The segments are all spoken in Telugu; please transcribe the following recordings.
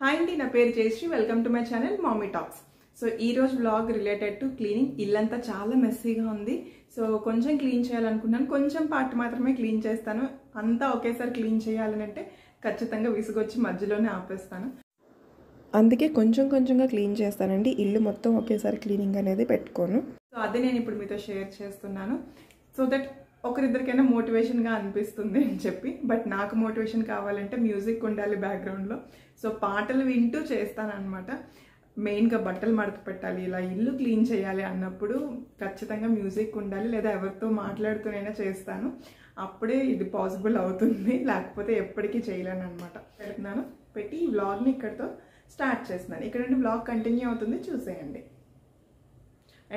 హాయ్ అండి, నా పేరు Jayashree. Welcome to my channel mommy talks. So ఈ రోజు బ్లాగ్ రిలేటెడ్ టు క్లీనింగ్. ఇల్లంతా చాలా మెస్సీగా ఉంది. సో కొంచెం క్లీన్ చేయాలనుకున్నాను. కొంచెం పార్ట్ మాత్రమే క్లీన్ చేస్తాను. అంతా ఒకేసారి క్లీన్ చేయాలని అంటే ఖచ్చితంగా విసుగొచ్చి మధ్యలోనే ఆపేస్తాను. అందుకే కొంచెం కొంచెంగా క్లీన్ చేస్తానండి. ఇల్లు మొత్తం ఒకేసారి క్లీనింగ్ అనేది పెట్టుకోను. సో అదే నేను ఇప్పుడు మీతో షేర్ చేస్తున్నాను. సో దట్ ఒకరిద్దరికైనా మోటివేషన్గా అనిపిస్తుంది అని చెప్పి. బట్ నాకు మోటివేషన్ కావాలంటే మ్యూజిక్ ఉండాలి బ్యాక్గ్రౌండ్లో. సో పాటలు వింటూ చేస్తానన్నమాట. మెయిన్గా బట్టలు మడత పెట్టాలి, ఇలా ఇల్లు క్లీన్ చేయాలి అన్నప్పుడు ఖచ్చితంగా మ్యూజిక్ ఉండాలి, లేదా ఎవరితో మాట్లాడుతూనైనా చేస్తాను. అప్పుడే ఇది పాసిబుల్ అవుతుంది, లేకపోతే ఎప్పటికీ చేయలేను అనమాట. పెడుతున్నాను, పెట్టి ఈ వ్లాగ్ని ఇక్కడితో స్టార్ట్ చేస్తున్నాను. ఇక్కడ నుండి వ్లాగ్ కంటిన్యూ అవుతుంది, చూసేయండి.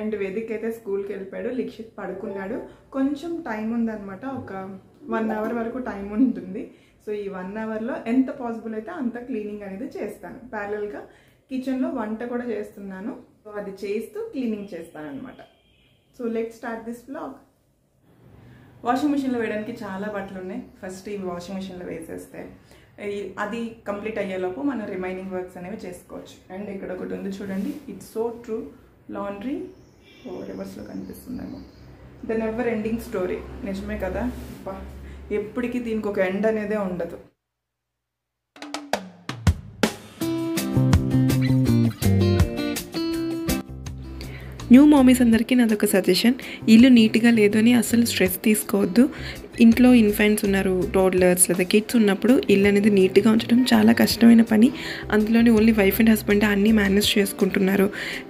అండ్ వేదిక్ అయితే స్కూల్కి వెళ్ళిపోయాడు, లిక్షిత్ పడుకున్నాడు. కొంచెం టైం ఉందన్నమాట, ఒక 1 అవర్ వరకు టైం ఉంటుంది. సో ఈ 1 అవర్లో ఎంత పాసిబుల్ అయితే అంత క్లీనింగ్ అనేది చేస్తాను. ప్యారలల్గా కిచెన్లో వంట కూడా చేస్తున్నాను. సో అది చేస్తూ క్లీనింగ్ చేస్తాను అనమాట. So let's start this vlog. Washing మిషన్లో వేయడానికి చాలా బట్టలు ఉన్నాయి. ఫస్ట్ ఈ వాషింగ్ మిషన్లో వేసేస్తే అది కంప్లీట్ అయ్యేలోపు మనం రిమైనింగ్ వర్క్స్ అనేవి చేసుకోవచ్చు. అండ్ ఇక్కడ ఒకటి ఉంది చూడండి, ఇట్స్ సో ట్రూ లాండ్రీ. రివర్స్లో కనిపిస్తుందేమో. The never ending story. నిజమే కదా, ఎప్పటికీ దీనికి ఒక ఎండ్ అనేదే ఉండదు. న్యూ మామీస్ అందరికీ నాదొక సజెషన్. ఇల్లు నీట్గా లేదు అని అసలు స్ట్రెస్ తీసుకోవద్దు. ఇంట్లో ఇన్ఫెంట్స్ ఉన్నారు, టోడ్లర్స్ లేదా కిడ్స్ ఉన్నప్పుడు ఇల్లు అనేది నీట్గా ఉంచడం చాలా కష్టమైన పని. అందులోని ఓన్లీ వైఫ్ అండ్ హస్బెండ్ అన్నీ మేనేజ్ చేసుకుంటున్నారు,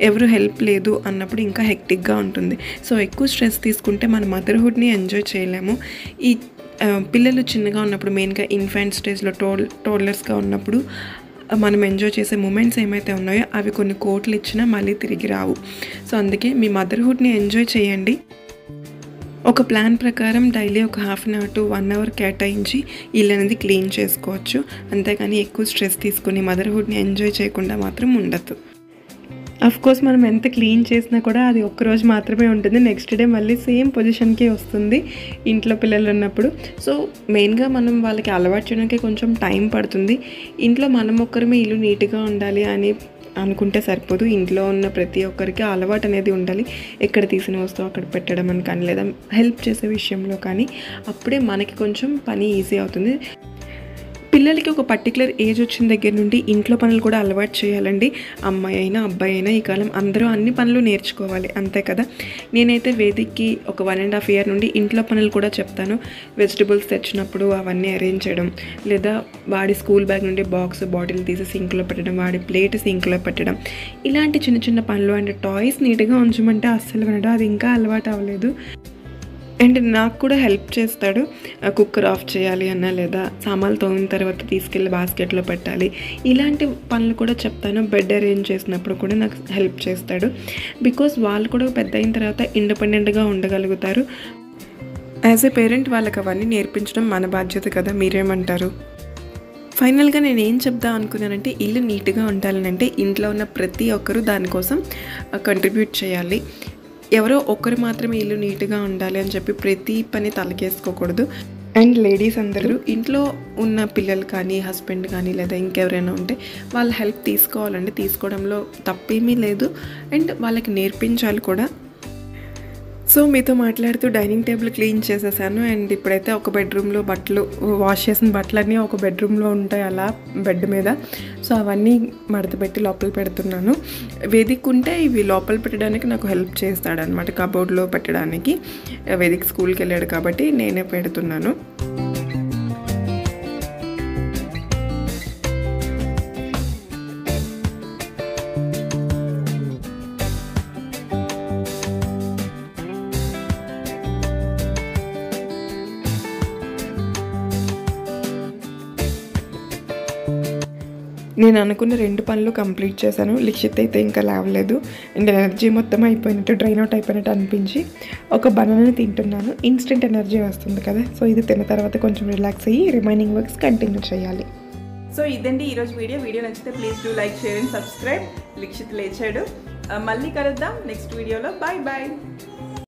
ఎవరు హెల్ప్ లేదు అన్నప్పుడు ఇంకా హెక్టిక్గా ఉంటుంది. సో ఎక్కువ స్ట్రెస్ తీసుకుంటే మన మదర్హుడ్ని ఎంజాయ్ చేయలేము. ఈ పిల్లలు చిన్నగా ఉన్నప్పుడు, మెయిన్గా ఇన్ఫెంట్ స్టేజ్లో టోడ్లర్స్గా ఉన్నప్పుడు మనం ఎంజాయ్ చేసే మూమెంట్స్ ఏమైతే ఉన్నాయో అవి కొన్ని కోట్లు ఇచ్చినా మళ్ళీ తిరిగి రావు. సో అందుకే మీ మదర్హుడ్ని ఎంజాయ్ చేయండి. ఒక ప్లాన్ ప్రకారం డైలీ ఒక 1/2 అవర్ టు 1 అవర్ కేటాయించి ఇల్లు అనేది క్లీన్ చేసుకోవచ్చు. అంతేకాని ఎక్కువ స్ట్రెస్ తీసుకుని మదర్హుడ్ని ఎంజాయ్ చేయకుండా మాత్రం ఉండదు. కోర్స్ మనం ఎంత క్లీన్ చేసినా కూడా అది ఒక్కరోజు మాత్రమే ఉంటుంది. నెక్స్ట్ డే మళ్ళీ సేమ్ పొజిషన్కి వస్తుంది ఇంట్లో పిల్లలు ఉన్నప్పుడు. సో మెయిన్గా మనం వాళ్ళకి అలవాటు చేయడానికి కొంచెం టైం పడుతుంది. ఇంట్లో మనం ఒక్కరమే ఇల్లు నీట్గా ఉండాలి అని అనుకుంటే సరిపోదు. ఇంట్లో ఉన్న ప్రతి ఒక్కరికి అలవాటు అనేది ఉండాలి. ఎక్కడ తీసిన వస్తువు అక్కడ పెట్టడం అని కానీ, లేదా హెల్ప్ చేసే విషయంలో కానీ. అప్పుడే మనకి కొంచెం పని ఈజీ అవుతుంది. పిల్లలకి ఒక పర్టికులర్ ఏజ్ వచ్చిన దగ్గర నుండి ఇంట్లో పనులు కూడా అలవాటు చేయాలండి. అమ్మాయి అయినా అబ్బాయి అయినా ఈ కాలం అందరూ అన్ని పనులు నేర్చుకోవాలి, అంతే కదా. నేనైతే వేదిక్కి ఒక 1.5 ఇయర్ నుండి ఇంట్లో పనులు కూడా చెప్తాను. వెజిటబుల్స్ తెచ్చినప్పుడు అవన్నీ అరేంజ్ చేయడం, లేదా వాడి స్కూల్ బ్యాగ్ నుండి బాక్స్ బాటిల్ తీసి సింక్లో పెట్టడం, వాడి ప్లేట్ సింక్లో పెట్టడం, ఇలాంటి చిన్న చిన్న పనులు. అండ్ టాయ్స్ నీట్గా ఉంచమంటే అస్సలు వినడం, అది ఇంకా అలవాటు అవ్వలేదు. అండ్ నాకు కూడా హెల్ప్ చేస్తాడు. కుక్కర్ ఆఫ్ చేయాలి అన్నా, లేదా సామాన్లు తోమిన తర్వాత తీసుకెళ్ళి బాస్కెట్లో పెట్టాలి, ఇలాంటి పనులు కూడా చెప్తాను. బెడ్ అరేంజ్ చేసినప్పుడు కూడా నాకు హెల్ప్ చేస్తాడు. బికాస్ వాళ్ళు కూడా పెద్ద అయిన తర్వాత ఇండిపెండెంట్గా ఉండగలుగుతారు. యాజ్ ఏ పేరెంట్ వాళ్ళకి అవన్నీ నేర్పించడం మన బాధ్యత కదా. మీరేమంటారు? ఫైనల్గా నేను ఏం చెప్దాం అనుకున్నానంటే, ఇల్లు నీట్గా ఉండాలనంటే ఇంట్లో ఉన్న ప్రతి ఒక్కరూ దానికోసం కంట్రిబ్యూట్ చేయాలి. ఎవరో ఒక్కరు మాత్రమే ఇల్లు నీట్గా ఉండాలి అని చెప్పి ప్రతి పని తలకేసుకోకూడదు. అండ్ లేడీస్ అందరూ ఇంట్లో ఉన్న పిల్లలు కానీ, హస్బెండ్ కానీ, లేదా ఇంకెవరైనా ఉంటే వాళ్ళ హెల్ప్ తీసుకోవాలండి. తీసుకోవడంలో తప్పేమీ లేదు. అండ్ వాళ్ళకి నేర్పించాలి కూడా. సో మీతో మాట్లాడుతూ డైనింగ్ టేబుల్ క్లీన్ చేసేసాను. అండ్ ఇప్పుడైతే ఒక బెడ్రూమ్లో బట్టలు, వాష్ చేసిన బట్టలన్నీ ఒక బెడ్రూమ్లో ఉంటాయి అలా బెడ్ మీద. సో అవన్నీ మడతపెట్టి లోపల పెడుతున్నాను. వేదిక్ ఉంటే ఇవి లోపల పెట్టడానికి నాకు హెల్ప్ చేస్తాడనమాట, కబోర్డ్లో పెట్టడానికి. వేదిక్ స్కూల్కి వెళ్ళాడు కాబట్టి నేనే పెడుతున్నాను. నేను అనుకున్న 2 పనులు కంప్లీట్ చేశాను. లిక్షిత్ అయితే ఇంకా లేవలేదు. అండ్ ఎనర్జీ మొత్తం అయిపోయినట్టు, డ్రైన్ అవుట్ అయిపోయినట్టు అనిపించి ఒక బనానా తింటున్నాను. ఇన్స్టెంట్ ఎనర్జీ వస్తుంది కదా. సో ఇది తిన్న తర్వాత కొంచెం రిలాక్స్ అయ్యి రిమైనింగ్ వర్క్స్ కంటిన్యూ చేయాలి. సో ఇదండి ఈరోజు వీడియో నచ్చితే please do like, share and subscribe. Likshith లేచాడు. మళ్ళీ కలుద్దాం నెక్స్ట్ వీడియోలో. Bye bye.